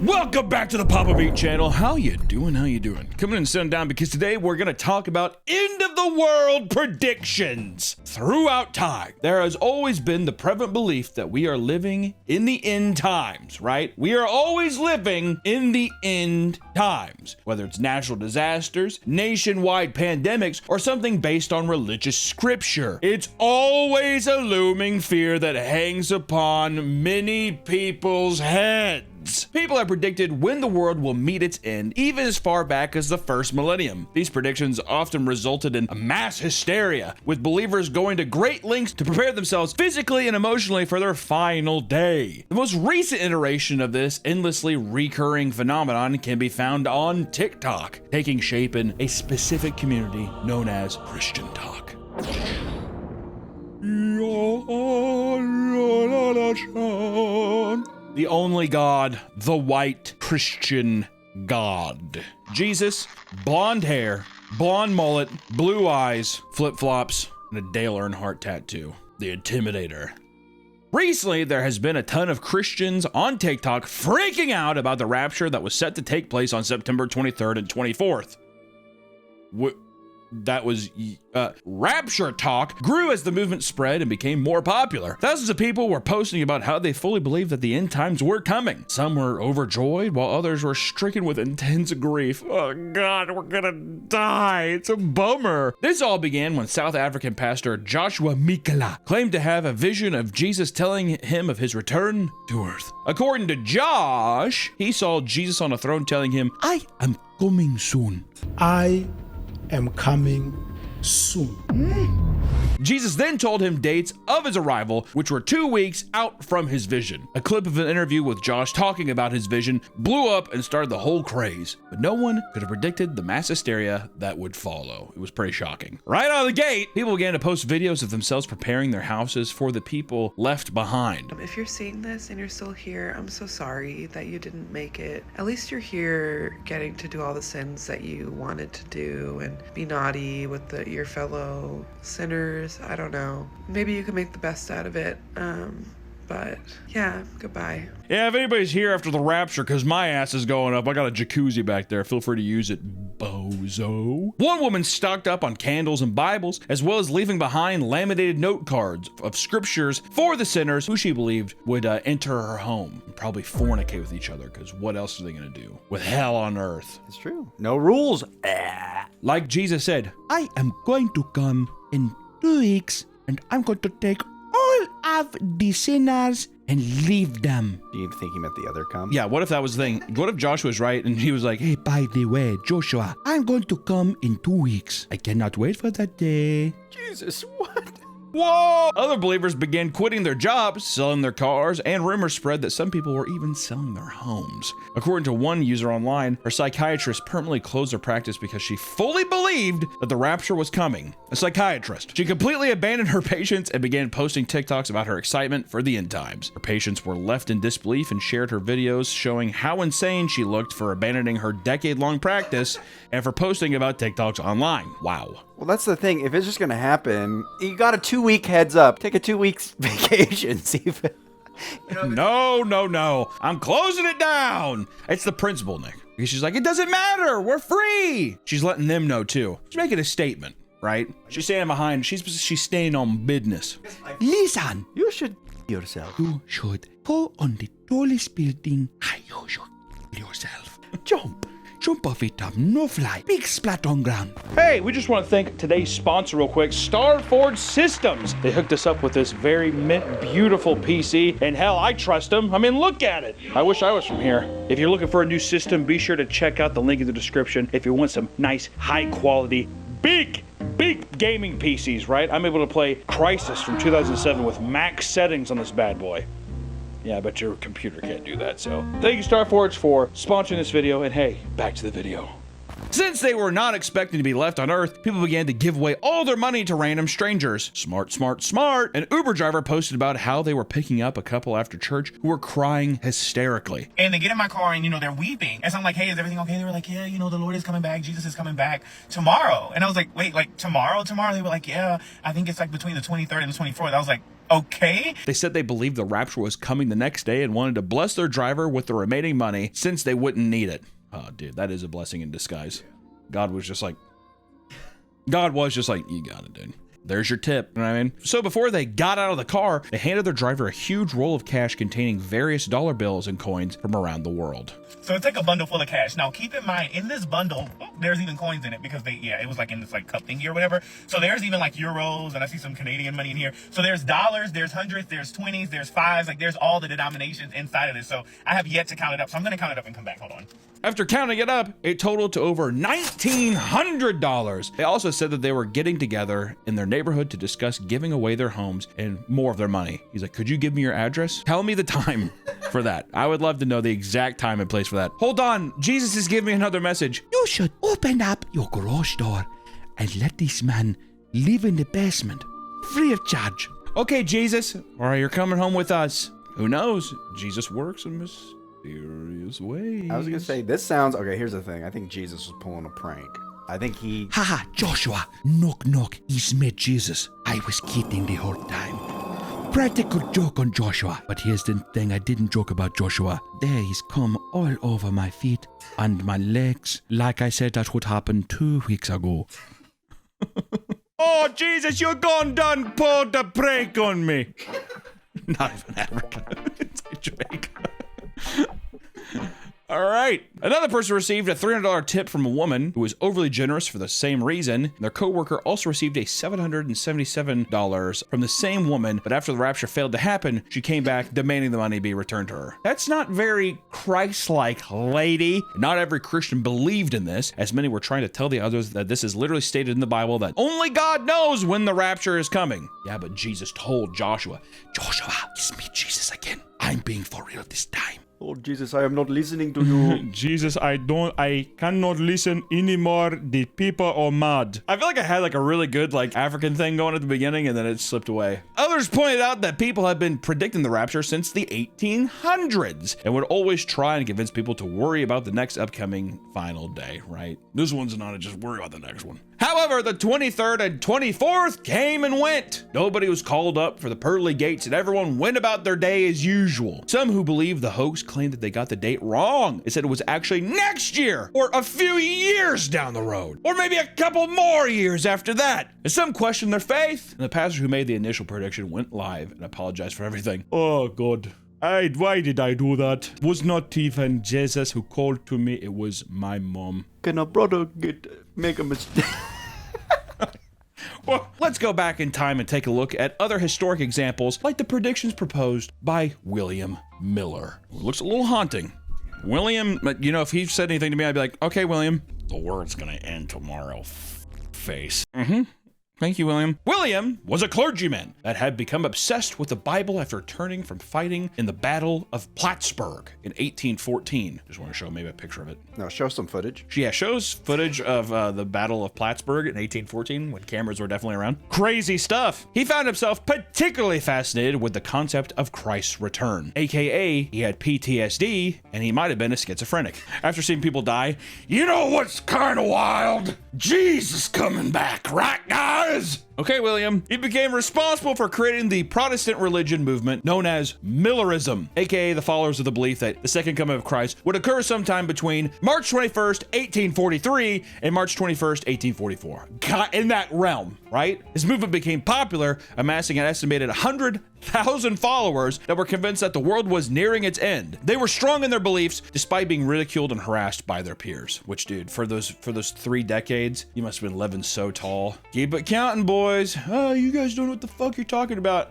Welcome back to the Papa Beat channel. How you doing? Coming in and sitting down because today we're going to talk about end of the world predictions. Throughout time, there has always been the prevalent belief that we are living in the end times, right? We are always living in the end times, whether it's natural disasters, nationwide pandemics, or something based on religious scripture. It's always a looming fear that hangs upon many people's heads. People have predicted when the world will meet its end, even as far back as the first millennium. These predictions often resulted in a mass hysteria, with believers going to great lengths to prepare themselves physically and emotionally for their final day. The most recent iteration of this endlessly recurring phenomenon can be found on TikTok, taking shape in a specific community known as Christian Talk. The only God, the white Christian God. Jesus, blonde hair, blonde mullet, blue eyes, flip-flops, and a Dale Earnhardt tattoo. The Intimidator. Recently, there has been a ton of Christians on TikTok freaking out about the rapture that was set to take place on September 23rd and 24th. Rapture talk grew as the movement spread and became more popular. Thousands of people were posting about how they fully believed that the end times were coming. Some were overjoyed, while others were stricken with intense grief. Oh God, we're gonna die. It's a bummer. This all began when South African pastor Joshua Mikela claimed to have a vision of Jesus telling him of his return to earth. According to Josh, he saw Jesus on a throne telling him, "I am coming soon. I am coming soon." Jesus then told him dates of his arrival, which were 2 weeks out from his vision. A clip of an interview with Josh talking about his vision blew up and started the whole craze, but no one could have predicted the mass hysteria that would follow. It was pretty shocking. Right out of the gate, people began to post videos of themselves preparing their houses for the people left behind. If you're seeing this and you're still here, I'm so sorry that you didn't make it. At least you're here getting to do all the sins that you wanted to do and be naughty with your fellow sinners. I don't know. Maybe you can make the best out of it. But yeah, goodbye. Yeah, if anybody's here after the rapture, because my ass is going up, I got a jacuzzi back there. Feel free to use it, bozo. One woman stocked up on candles and Bibles, as well as leaving behind laminated note cards of scriptures for the sinners who she believed would enter her home and probably fornicate with each other, because what else are they going to do with hell on earth? It's true. No rules. Like Jesus said, "I am going to come in 2 weeks, and I'm going to take all of the sinners and leave them." Do you think he meant the other come? Yeah, what if that was the thing? What if Joshua was right and he was like, "Hey, by the way, Joshua, I'm going to come in 2 weeks. I cannot wait for that day." Jesus, what? Whoa! Other believers began quitting their jobs, selling their cars, and rumors spread that some people were even selling their homes. According to one user online, her psychiatrist permanently closed her practice because she fully believed that the rapture was coming. A psychiatrist. She completely abandoned her patients and began posting TikToks about her excitement for the end times. Her patients were left in disbelief and shared her videos showing how insane she looked for abandoning her decade-long practice and for posting about TikToks online. Wow. Well, that's the thing. If it's just going to happen, you got a 2-week heads up. Take a 2 weeks vacation. See if No. I'm closing it down. It's the principal, Nick. Because she's like, it doesn't matter. We're free. She's letting them know, too. She's making a statement, right? She's standing behind. She's staying on business. Listen. you should yourself. You should go on the tallest building. You should yourself. Jump. Jump off it, no fly. Big splat on ground. Hey, we just want to thank today's sponsor real quick, Starforge Systems. They hooked us up with this very mint, beautiful PC, and hell, I trust them. I mean, look at it. I wish I was from here. If you're looking for a new system, be sure to check out the link in the description if you want some nice, high quality, big gaming PCs, right? I'm able to play Crysis from 2007 with max settings on this bad boy. Yeah, I bet your computer can't do that, so thank you, Starforge, for sponsoring this video, and hey, back to the video. Since they were not expecting to be left on Earth, people began to give away all their money to random strangers. Smart. An Uber driver posted about how they were picking up a couple after church who were crying hysterically. And they get in my car and, they're weeping. And so I'm like, hey, is everything okay? They were like, yeah, the Lord is coming back. Jesus is coming back tomorrow. And I was like, wait, like tomorrow? They were like, yeah, I think it's like between the 23rd and the 24th. I was like, Okay. They said they believed the rapture was coming the next day and wanted to bless their driver with the remaining money since they wouldn't need it. Oh, dude, that is a blessing in disguise. God was just like, you got it, dude. There's your tip, you know what I mean? So before they got out of the car, they handed their driver a huge roll of cash containing various dollar bills and coins from around the world. So it's like a bundle full of cash. Now, keep in mind, in this bundle, there's even coins in it because it was like in this like cup thingy or whatever. So there's even like euros, and I see some Canadian money in here. So there's dollars, there's hundreds, there's 20s, there's fives. Like there's all the denominations inside of this. So I have yet to count it up. So I'm going to count it up and come back. Hold on. After counting it up, it totaled to over $1,900. They also said that they were getting together in their neighborhood to discuss giving away their homes and more of their money. He's like, could you give me your address? Tell me the time for that. I would love to know the exact time and place for that. Hold on, Jesus is giving me another message. You should open up your garage door and let this man live in the basement, free of charge. Okay, Jesus, all right, you're coming home with us. Who knows? Jesus works in mysterious ways. I was gonna say, this sounds, okay, here's the thing. I think Jesus was pulling a prank. I think he... Haha, Joshua, knock knock, he's met Jesus. I was kidding the whole time. Practical joke on Joshua. But here's the thing, I didn't joke about Joshua. There he's come all over my feet and my legs. Like I said, that would happen 2 weeks ago. Oh, Jesus, you're gone done pulled the prank on me. Not even Africa. It's like Jamaica. All right. Another person received a $300 tip from a woman who was overly generous for the same reason. Their coworker also received a $777 from the same woman, but after the rapture failed to happen, she came back demanding the money be returned to her. That's not very Christ-like, lady. Not every Christian believed in this, as many were trying to tell the others that this is literally stated in the Bible that only God knows when the rapture is coming. Yeah, but Jesus told Joshua, Joshua, it's me, Jesus again. I'm being for real this time. Oh, Jesus, I am not listening to you. Jesus, I cannot listen anymore. The people are mad. I feel like I had like a really good like African thing going at the beginning and then it slipped away. Others pointed out that people have been predicting the rapture since the 1800s and would always try and convince people to worry about the next upcoming final day, right? This one's not to just worry about the next one. However, the 23rd and 24th came and went. Nobody was called up for the pearly gates and everyone went about their day as usual. Some who believed the hoax claimed that they got the date wrong. They said it was actually next year or a few years down the road or maybe a couple more years after that. And some questioned their faith. And the pastor who made the initial prediction went live and apologized for everything. Oh, God. Why did I do that? It was not even Jesus who called to me. It was my mom. Can a brother make a mistake? Well, let's go back in time and take a look at other historic examples like the predictions proposed by William Miller. It looks a little haunting. William, you know, if he said anything to me, I'd be like, okay, William, the world's gonna end tomorrow, face. Thank you, William. William was a clergyman that had become obsessed with the Bible after returning from fighting in the Battle of Plattsburgh in 1814. Just want to show maybe a picture of it. No, show some footage. Yeah, shows footage of the Battle of Plattsburgh in 1814 when cameras were definitely around. Crazy stuff. He found himself particularly fascinated with the concept of Christ's return, aka he had PTSD and he might have been a schizophrenic. After seeing people die, you know what's kind of wild? Jesus coming back, right, guys? Okay, William. He became responsible for creating the Protestant religion movement known as Millerism, aka the followers of the belief that the second coming of Christ would occur sometime between March 21st, 1843 and March 21st, 1844. In that realm, right? His movement became popular, amassing an estimated 100,000 followers that were convinced that the world was nearing its end. They were strong in their beliefs despite being ridiculed and harassed by their peers. Which, dude, for those 3 decades, you must have been living so tall. Keep it counting, boys. Oh, you guys don't know what the fuck you're talking about.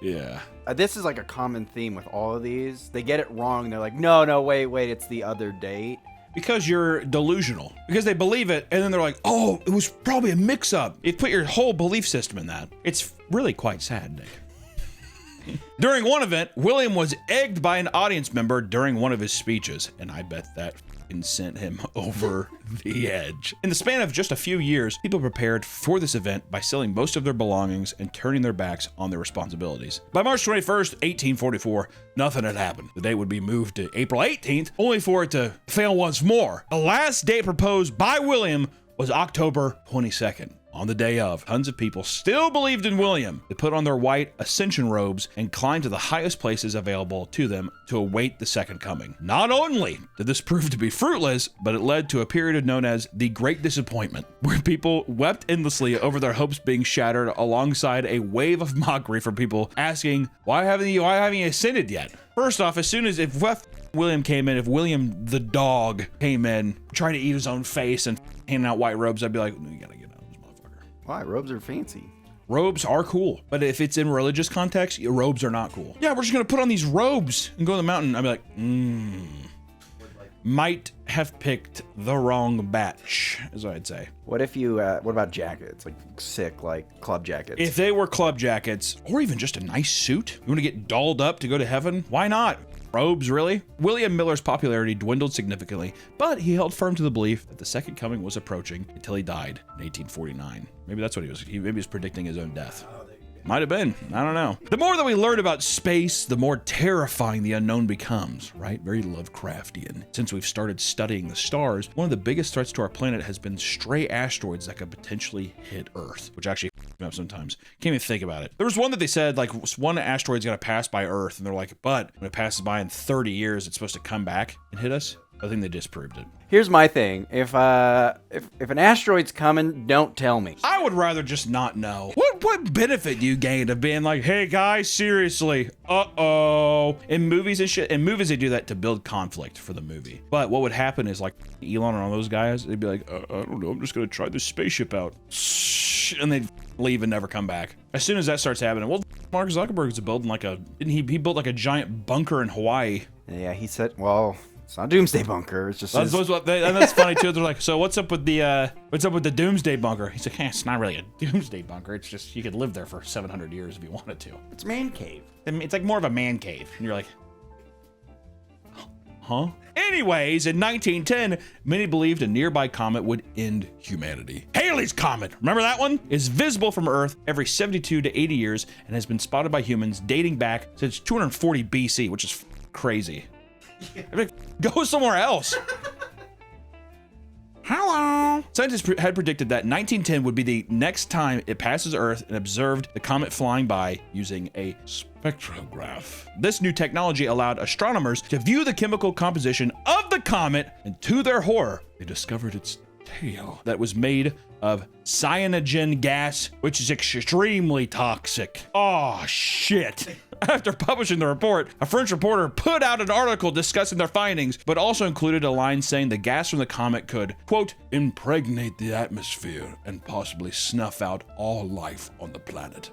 Yeah. This is like a common theme with all of these. They get it wrong. They're like, no, wait, it's the other date. Because you're delusional. Because they believe it, and then they're like, oh, it was probably a mix-up. You put your whole belief system in that. It's really quite sad, Nick. During one event, William was egged by an audience member during one of his speeches, and I bet that sent him over the edge. In the span of just a few years, people prepared for this event by selling most of their belongings and turning their backs on their responsibilities. By March 21st, 1844, nothing had happened. The date would be moved to April 18th, only for it to fail once more. The last date proposed by William was October 22nd. On the day of, tons of people still believed in William. They put on their white ascension robes and climbed to the highest places available to them to await the second coming. Not only did this prove to be fruitless, but it led to a period known as the Great Disappointment, where people wept endlessly over their hopes being shattered, alongside a wave of mockery from people asking, why haven't you ascended yet? First off, as soon as if William came in, if William the dog came in trying to eat his own face and handing out white robes, I'd be like, no, you gotta get out of this motherfucker. Why? Robes are fancy. Robes are cool, but if it's in religious context, robes are not cool. Yeah, we're just gonna put on these robes and go to the mountain. I'd be like, might have picked the wrong batch, is what I'd say. What if you, what about jackets? Like sick, like club jackets? If they were club jackets, or even just a nice suit, you wanna get dolled up to go to heaven? Why not? Robes, really? William Miller's popularity dwindled significantly, but he held firm to the belief that the second coming was approaching until he died in 1849. Maybe that's what he was. Maybe he was predicting his own death. Might have been. I don't know. The more that we learn about space, the more terrifying the unknown becomes, right? Very Lovecraftian. Since we've started studying the stars, one of the biggest threats to our planet has been stray asteroids that could potentially hit Earth, which actually me up sometimes. Can't even think about it. There was one that they said, like, one asteroid's gonna pass by Earth, and they're like, but when it passes by in 30 years, it's supposed to come back and hit us. I think they disproved it. Here's my thing. If an asteroid's coming, don't tell me. I would rather just not know. What benefit do you gain of being like, hey guys, seriously, uh-oh. In movies and shit, in movies they do that to build conflict for the movie. But what would happen is like Elon and all those guys, they'd be like, I don't know, I'm just gonna try this spaceship out. And they'd leave and never come back. As soon as that starts happening, well, Mark Zuckerberg's building like a, he built like a giant bunker in Hawaii. Yeah, he said, well, it's not a doomsday bunker. It's just and that's funny too. They're like, so what's up with the doomsday bunker? He's like, it's not really a doomsday bunker. It's just you could live there for 700 years if you wanted to. it's a man cave. I mean, it's like more of a man cave. And you're like, huh? Anyways, in 1910, many believed a nearby comet would end humanity. Halley's Comet, remember that one? Is visible from Earth every 72 to 80 years and has been spotted by humans dating back since 240 BC, which is crazy. I mean, go somewhere else. Hello. Scientists had predicted that 1910 would be the next time it passes Earth and observed the comet flying by using a spectrograph. This new technology allowed astronomers to view the chemical composition of the comet, and to their horror, they discovered its tail that was made of cyanogen gas, which is extremely toxic. Oh, shit. After publishing the report, a French reporter put out an article discussing their findings, but also included a line saying the gas from the comet could, quote, impregnate the atmosphere and possibly snuff out all life on the planet.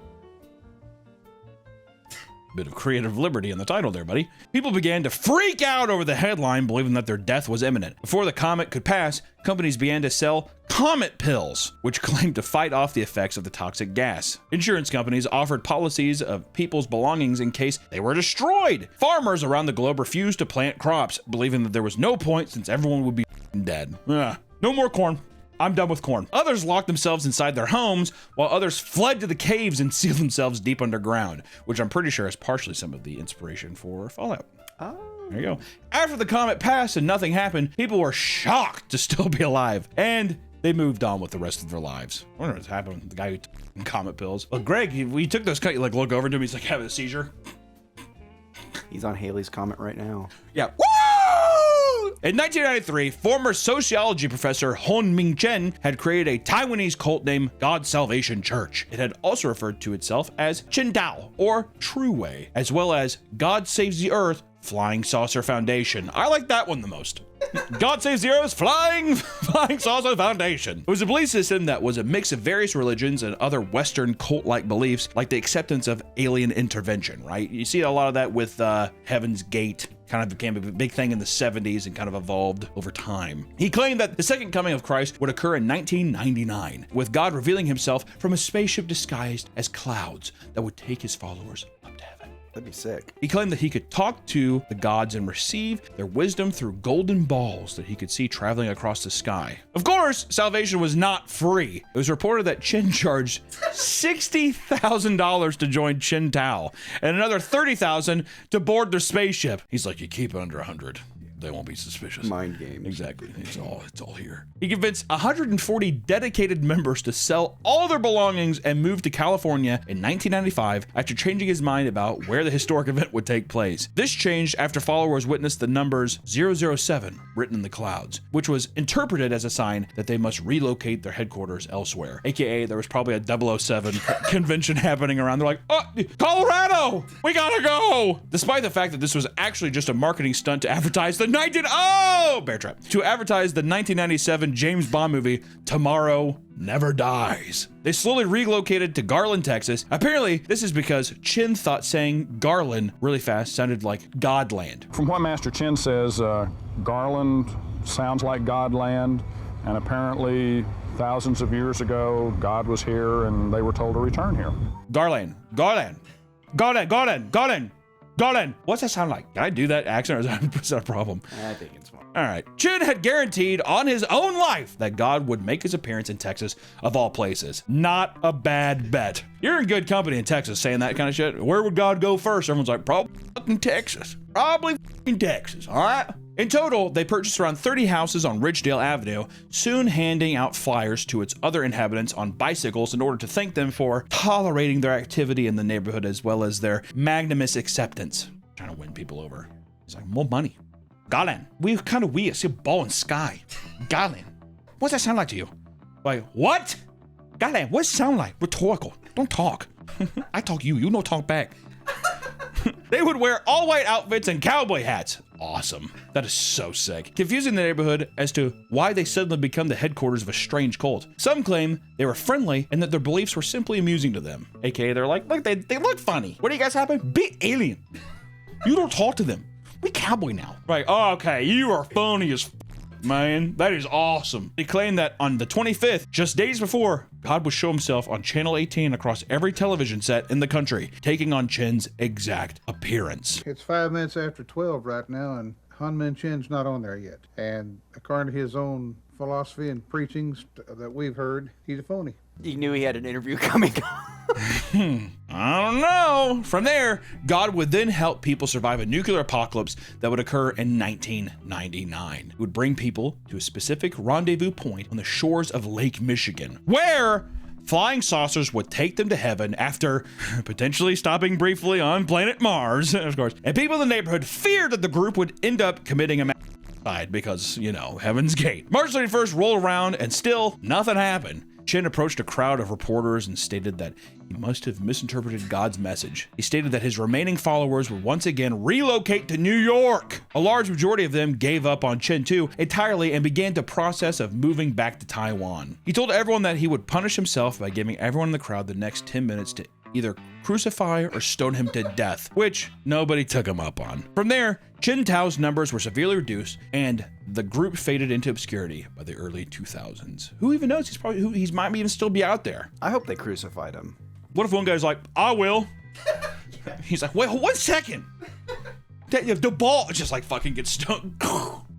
Bit of creative liberty in the title there, buddy. People began to freak out over the headline, believing that their death was imminent. Before the comet could pass, companies began to sell comet pills, which claimed to fight off the effects of the toxic gas. Insurance companies offered policies of people's belongings in case they were destroyed. Farmers around the globe refused to plant crops, believing that there was no point since everyone would be dead. No more corn. I'm done with corn. Others locked themselves inside their homes, while others fled to the caves and sealed themselves deep underground, which I'm pretty sure is partially some of the inspiration for Fallout. Oh. There you go. After the comet passed and nothing happened, people were shocked to still be alive, and they moved on with the rest of their lives. I wonder what's happened with the guy who took comet pills. Well, Greg, we took those, you like look over to him, he's like having a seizure. He's on Halley's Comet right now. Yeah. Woo! In 1993, former sociology professor Hon Ming Chen had created a Taiwanese cult named God Salvation Church. It had also referred to itself as Chen Dao, or True Way, as well as God Saves the Earth Flying Saucer Foundation. I like that one the most. God Saves the Earth Flying Saucer Foundation. It was a belief system that was a mix of various religions and other Western cult-like beliefs, like the acceptance of alien intervention, right? You see a lot of that with Heaven's Gate. Kind of became a big thing in the 70s and kind of evolved over time. He claimed that the second coming of Christ would occur in 1999, with God revealing himself from a spaceship disguised as clouds that would take his followers up to heaven. That'd be sick. He claimed that he could talk to the gods and receive their wisdom through golden balls that he could see traveling across the sky. Of course, salvation was not free. It was reported that Chen charged $60,000 to join Chen Tao and another $30,000 to board their spaceship. He's like, you keep it under 100. they won't be suspicious. Mind games. Exactly. It's all here. He convinced 140 dedicated members to sell all their belongings and move to California in 1995 after changing his mind about where the historic event would take place. This changed after followers witnessed the numbers 007 written in the clouds, which was interpreted as a sign that they must relocate their headquarters elsewhere. AKA, there was probably a 007 convention happening around. They're like, oh, Colorado, we gotta go. Despite the fact that this was actually just a marketing stunt to advertise the bear trap, to advertise the 1997 James Bond movie Tomorrow Never Dies. They slowly relocated to Garland, Texas. Apparently, this is because Chin thought saying Garland really fast sounded like Godland. From what Master Chin says, Garland sounds like Godland, and apparently thousands of years ago, God was here and they were told to return here. Garland. What's that sound like? Can I do that accent, or is that a problem? I think it's fine. All right. Chin had guaranteed on his own life that God would make his appearance in Texas, of all places. Not a bad bet. You're in good company in Texas saying that kind of shit. Where would God go first? Everyone's like, probably fucking Texas. Probably fucking Texas, all right? In total, they purchased around 30 houses on Ridgedale Avenue, soon handing out flyers to its other inhabitants on bicycles in order to thank them for tolerating their activity in the neighborhood as well as their magnanimous acceptance. Trying to win people over. It's like, more money. Garland, we kind of weird. See a ball in sky. Garland, what's that sound like to you? Like, what? Garland, what's it sound like? Rhetorical. Don't talk. I talk you don't talk back. They would wear all white outfits and cowboy hats. Awesome. That is so sick. Confusing the neighborhood as to why they suddenly become the headquarters of a strange cult. Some claim they were friendly and that their beliefs were simply amusing to them. AKA, they're like, look, they look funny. What do you guys happen? Be alien. You don't talk to them. We cowboy now. Right, oh, okay, you are funny as man. That is awesome. They claim that on the 25th, just days before, God would show himself on Channel 18 across every television set in the country, taking on Chin's exact appearance. It's 5 minutes after 12 right now, and Hunmin Chin's not on there yet. And according to his own philosophy and preachings that we've heard, he's a phony. He knew he had an interview coming. I don't know. From there, God would then help people survive a nuclear apocalypse that would occur in 1999. It would bring people to a specific rendezvous point on the shores of Lake Michigan, where flying saucers would take them to heaven after potentially stopping briefly on planet Mars, of course. And people in the neighborhood feared that the group would end up committing a mass because, Heaven's Gate. March 31st rolled around and still nothing happened. Chin approached a crowd of reporters and stated that he must have misinterpreted God's message. He stated that his remaining followers would once again relocate to New York. A large majority of them gave up on Chin too entirely and began the process of moving back to Taiwan. He told everyone that he would punish himself by giving everyone in the crowd the next 10 minutes to either crucify or stone him to death, which nobody took him up on. From there, Chin Tao's numbers were severely reduced, and the group faded into obscurity by the early 2000s. Who even knows? He might even still be out there. I hope they crucified him. What if one guy's like, I will? He's like, wait, 1 second. The ball just like fucking gets stoned.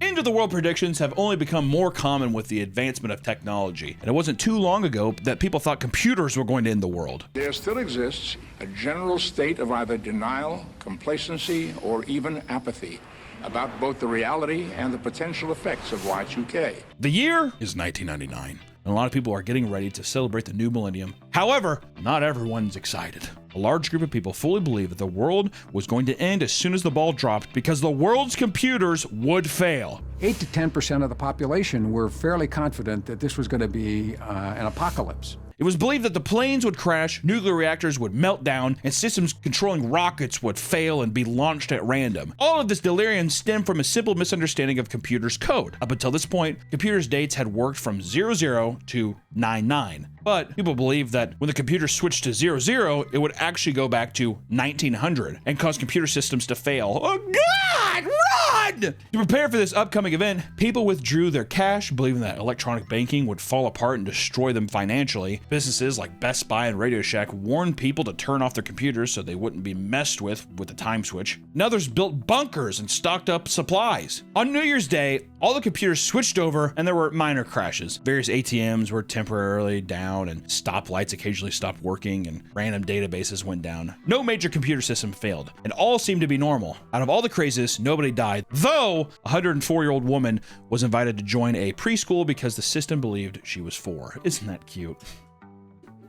End of the world predictions have only become more common with the advancement of technology. And it wasn't too long ago that people thought computers were going to end the world. There still exists a general state of either denial, complacency, or even apathy about both the reality and the potential effects of Y2K. The year is 1999. And a lot of people are getting ready to celebrate the new millennium. However, not everyone's excited. A large group of people fully believe that the world was going to end as soon as the ball dropped because the world's computers would fail. 8 to 10% of the population were fairly confident that this was going to be an apocalypse. It was believed that the planes would crash, nuclear reactors would melt down, and systems controlling rockets would fail and be launched at random. All of this delirium stemmed from a simple misunderstanding of computers' code. Up until this point, computers' dates had worked from 00 to 99. But people believed that when the computer switched to 00, it would actually go back to 1900 and cause computer systems to fail. Oh God, run! To prepare for this upcoming event, people withdrew their cash, believing that electronic banking would fall apart and destroy them financially. Businesses like Best Buy and Radio Shack warned people to turn off their computers so they wouldn't be messed with the time switch. And others built bunkers and stocked up supplies. On New Year's Day, all the computers switched over and there were minor crashes. Various ATMs were temporarily down and stoplights occasionally stopped working and random databases went down. No major computer system failed and all seemed to be normal. Out of all the crazes, nobody died. Though a 104-year-old woman was invited to join a preschool because the system believed she was 4. Isn't that cute?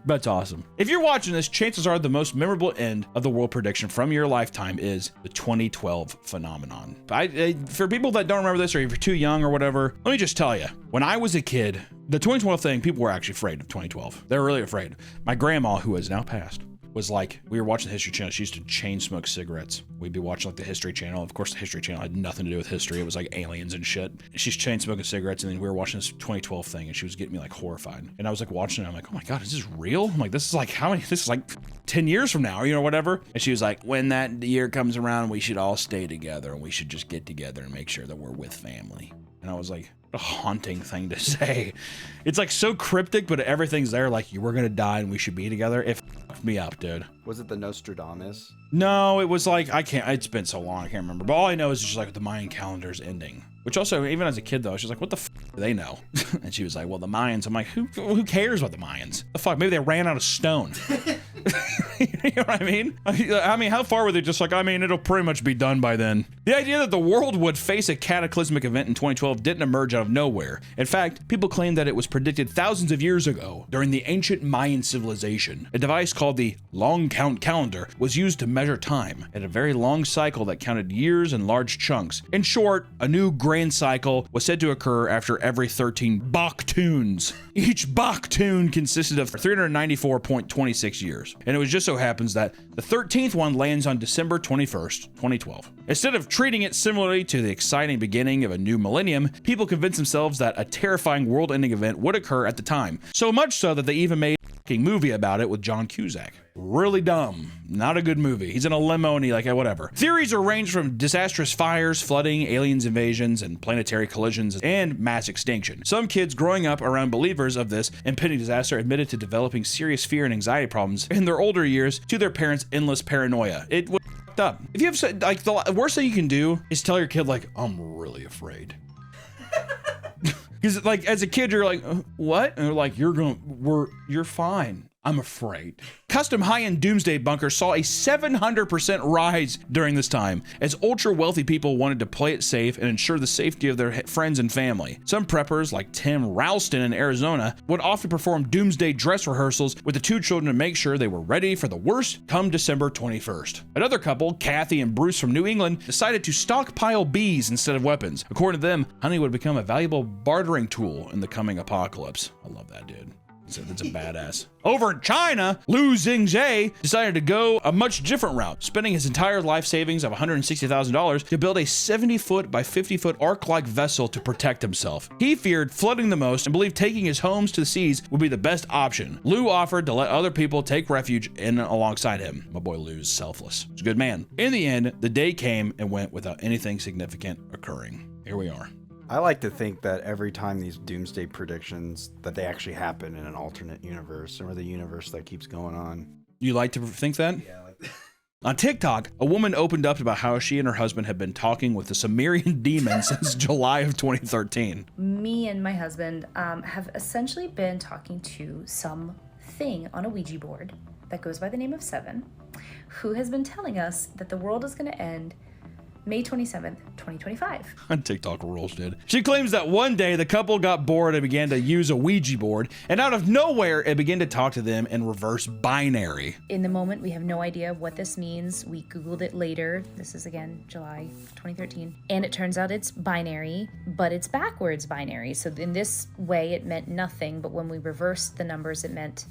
That's awesome. If you're watching this, chances are the most memorable end of the world prediction from your lifetime is the 2012 phenomenon. For people that don't remember this, or if you're too young or whatever, let me just tell you, when I was a kid, the 2012 thing, people were actually afraid of 2012. They were really afraid. My grandma, who has now passed, was like, we were watching the History Channel. She used to chain smoke cigarettes. We'd be watching like the History Channel. Of course, the History Channel had nothing to do with history. It was like aliens and shit. She's chain smoking cigarettes, and then we were watching this 2012 thing, and she was getting me like horrified. And I was like watching it. I'm like, oh my God, is this real? I'm like, this is like how many? This is like 10 years from now, whatever. And she was like, when that year comes around, we should all stay together, and we should just get together and make sure that we're with family. And I was like, a haunting thing to say. It's like so cryptic, but everything's there. Like, you were gonna die and we should be together. It fucked me up, dude. Was it the Nostradamus? No, it was like, it's been so long, I can't remember. But all I know is just like the Mayan calendar's ending. Which also, even as a kid though, she's like, what the do they know? And she was like, well, the Mayans. I'm like, who cares about the Mayans? The fuck? Maybe they ran out of stone. You know what I mean? I mean, how far were they just like, I mean, it'll pretty much be done by then. The idea that the world would face a cataclysmic event in 2012 didn't emerge out of nowhere. In fact, people claim that it was predicted thousands of years ago during the ancient Mayan civilization. A device called the long count calendar was used to measure time at a very long cycle that counted years in large chunks. In short, a new grand cycle was said to occur after every 13 Baktuns. Each Baktun consisted of 394.26 years. And it was just so happens that the 13th one lands on December 21st, 2012. Instead of treating it similarly to the exciting beginning of a new millennium, people convinced themselves that a terrifying world-ending event would occur at the time. So much so that they even made a movie about it with John Cusack. Really dumb. Not a good movie. He's in a limo and he like, whatever. Theories are ranged from disastrous fires, flooding, aliens invasions, and planetary collisions, and mass extinction. Some kids growing up around believers of this impending disaster admitted to developing serious fear and anxiety problems in their older years to their parents' endless paranoia. It was fucked up. If you have, like, the worst thing you can do is tell your kid, like, I'm really afraid. Because, like, as a kid, you're like, what? And they're like, you're fine. I'm afraid. Custom high-end doomsday bunkers saw a 700% rise during this time, as ultra-wealthy people wanted to play it safe and ensure the safety of their friends and family. Some preppers, like Tim Ralston in Arizona, would often perform doomsday dress rehearsals with the two children to make sure they were ready for the worst come December 21st. Another couple, Kathy and Bruce from New England, decided to stockpile bees instead of weapons. According to them, honey would become a valuable bartering tool in the coming apocalypse. I love that, dude. So that's a badass. Over in China, Liu Xingzhe decided to go a much different route, spending his entire life savings of $160,000 to build a 70-foot by 50-foot ark-like vessel to protect himself. He feared flooding the most and believed taking his homes to the seas would be the best option. Liu offered to let other people take refuge in alongside him. My boy Liu is selfless. He's a good man. In the end, the day came and went without anything significant occurring. Here we are. I like to think that every time these doomsday predictions, that they actually happen in an alternate universe, or the universe that keeps going on. You like to think that? Yeah. On TikTok, a woman opened up about how she and her husband had been talking with the Sumerian demon since July of 2013. Me and my husband have essentially been talking to something on a Ouija board that goes by the name of Seven, who has been telling us that the world is going to end May 27th, 2025. On TikTok rules, dude. She claims that one day the couple got bored and began to use a Ouija board, and out of nowhere, it began to talk to them in reverse binary. In the moment, we have no idea what this means. We Googled it later. This is, again, July 2013. And it turns out it's binary, but it's backwards binary. So in this way, it meant nothing, but when we reversed the numbers, it meant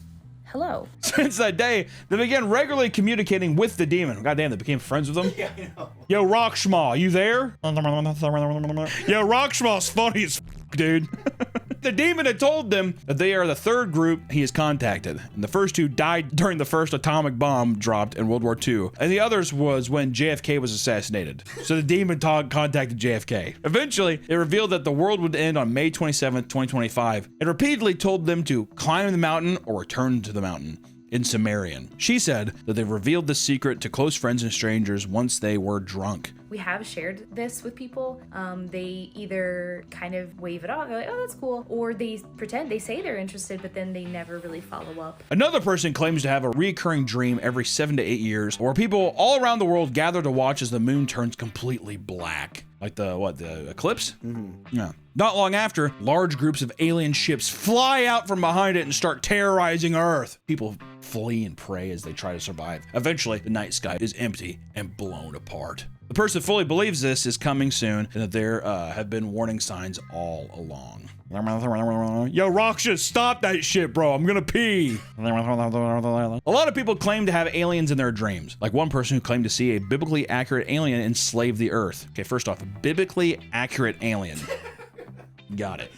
hello. Since that day, they began regularly communicating with the demon. Goddamn, they became friends with him. Yeah, I know. Yo, Rockschmaw, you there? Yo, Rockschmaw's funny as dude. The demon had told them that they are the third group he has contacted, and the first two died during the first atomic bomb dropped in World War II, and the others was when JFK was assassinated. So the demon contacted JFK. Eventually, it revealed that the world would end on May 27th, 2025, and repeatedly told them to climb the mountain or return to the mountain. In Sumerian. She said that they revealed the secret to close friends and strangers once they were drunk. we have shared this with people, they either kind of wave it off, they're like, oh, that's cool, or they pretend, they say they're interested, but then they never really follow up. Another person claims to have a recurring dream every 7 to 8 years where people all around the world gather to watch as the moon turns completely black. Like the eclipse? Mm-hmm. Yeah. Not long after, large groups of alien ships fly out from behind it and start terrorizing Earth. People flee and pray as they try to survive. Eventually, the night sky is empty and blown apart. The person who fully believes this is coming soon and that there have been warning signs all along. Yo, Roxas, stop that shit, bro. I'm gonna pee. A lot of people claim to have aliens in their dreams. Like one person who claimed to see a biblically accurate alien enslave the earth. Okay, first off, a biblically accurate alien. Got it.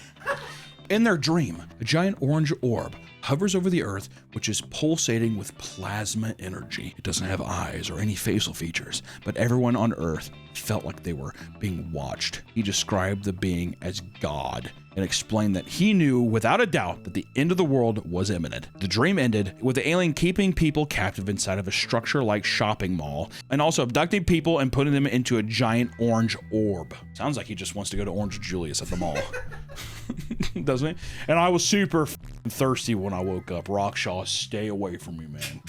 In their dream, a giant orange orb hovers over the earth, which is pulsating with plasma energy. It doesn't have eyes or any facial features, but everyone on earth felt like they were being watched. He described the being as God and explained that he knew without a doubt that the end of the world was imminent. The dream ended with the alien keeping people captive inside of a structure-like shopping mall and also abducting people and putting them into a giant orange orb. Sounds like he just wants to go to Orange Julius at the mall. Doesn't it? And I was super thirsty when I woke up. Rockshaw, stay away from me, man.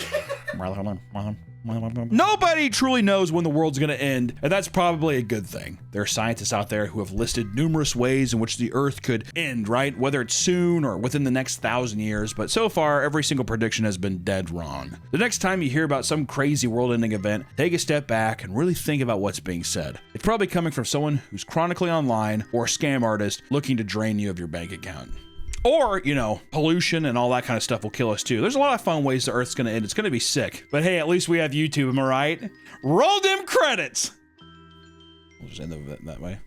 Nobody truly knows when the world's gonna end, and that's probably a good thing. There are scientists out there who have listed numerous ways in which the Earth could end, right? Whether it's soon or within the next 1,000 years, but so far, every single prediction has been dead wrong. The next time you hear about some crazy world-ending event, take a step back and really think about what's being said. It's probably coming from someone who's chronically online or a scam artist looking to drain you of your bank account. Or, you know, pollution and all that kind of stuff will kill us too. There's a lot of fun ways the Earth's gonna end. It's gonna be sick. But hey, at least we have YouTube, am I right? Roll them credits! We'll just end it that way.